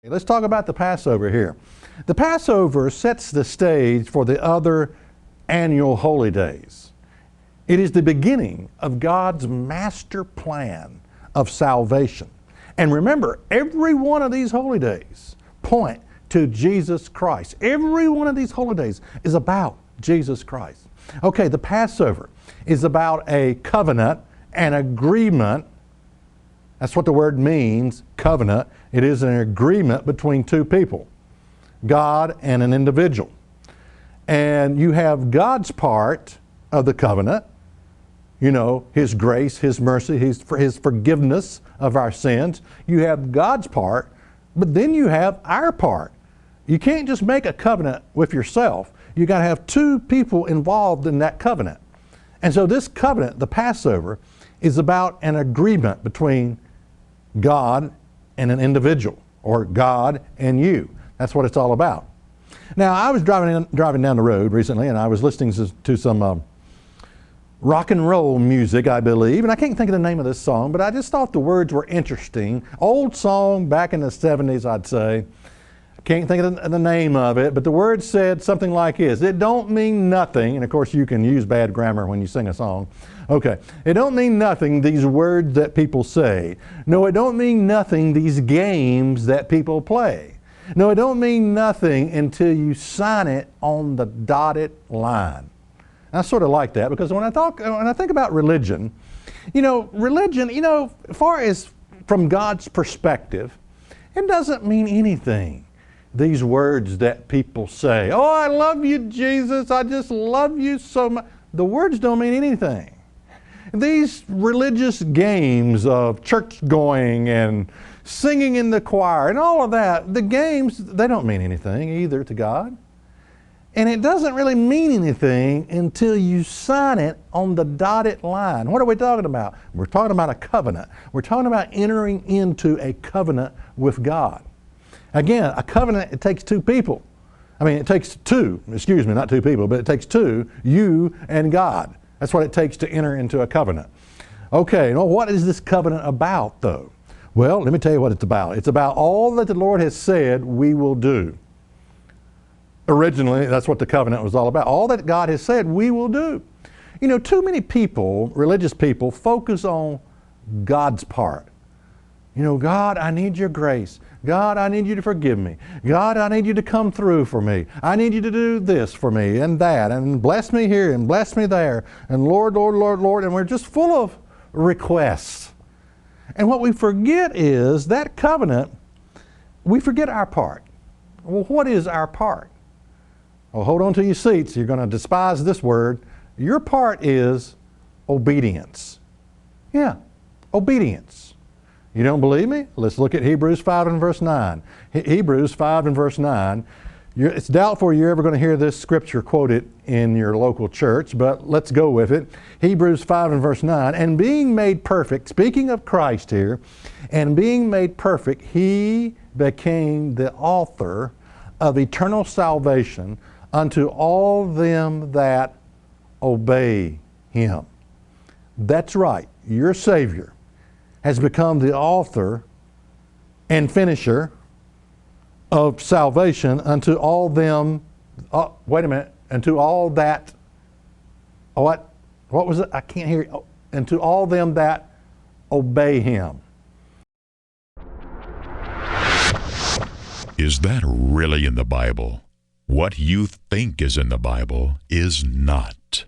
Let's talk about the Passover here. The Passover sets the stage for the other annual holy days. It is the beginning of God's master plan of salvation. And remember, every one of these holy days point to Jesus Christ. Every one of these holy days is about Jesus Christ. Okay, the Passover is about a covenant, an agreement. That's what the word means, covenant. It is an agreement between two people, God and an individual. And you have God's part of the covenant, you know, His grace, His mercy, His forgiveness of our sins. You have God's part, but then you have our part. You can't just make a covenant with yourself. You got to have two people involved in that covenant. And so this covenant, the Passover, is about an agreement between God and an individual, or God and you. That's what it's all about. Now, I was driving down the road recently, and I was listening to some rock and roll music, I believe, and I can't think of the name of this song, but I just thought the words were interesting. Old song back in the 70s, I'd say. I can't think of the name of it, but the words said something like this: it don't mean nothing, and of course you can use bad grammar when you sing a song. Okay, it don't mean nothing, these words that people say. No, it don't mean nothing, these games that people play. No, it don't mean nothing until you sign it on the dotted line. I sort of like that, because when I think about religion, as far as from God's perspective, it doesn't mean anything. These words that people say, oh, I love you, Jesus, I just love you so much. The words don't mean anything. These religious games of church going and singing in the choir and all of that, the games, they don't mean anything either to God. And it doesn't really mean anything until you sign it on the dotted line. What are we talking about? We're talking about a covenant. We're talking about entering into a covenant with God. Again, a covenant, it takes two people. It takes two, not two people, but it takes two, you and God. That's what it takes to enter into a covenant. Okay, well, what is this covenant about, though? Well, let me tell you what it's about. It's about all that the Lord has said we will do. Originally, that's what the covenant was all about. All that God has said we will do. Too many people, religious people, focus on God's part. God, I need your grace. God, I need you to forgive me. God, I need you to come through for me. I need you to do this for me and that, and bless me here and bless me there. And Lord, Lord, Lord, Lord. And we're just full of requests. And what we forget is that covenant, we forget our part. Well, what is our part? Well, hold on to your seats. You're going to despise this word. Your part is obedience. Yeah, obedience. You don't believe me? Let's look at Hebrews 5 and verse 9. Hebrews 5 and verse 9. It's doubtful you're ever going to hear this scripture quoted in your local church, but let's go with it. Hebrews 5 and verse 9. And being made perfect, speaking of Christ here, and being made perfect, He became the author of eternal salvation unto all them that obey Him. That's right. Your Savior has become the author and finisher of salvation unto all them, unto all that, what was it? I can't hear it. Unto all them that obey Him. Is that really in the Bible? What you think is in the Bible is not.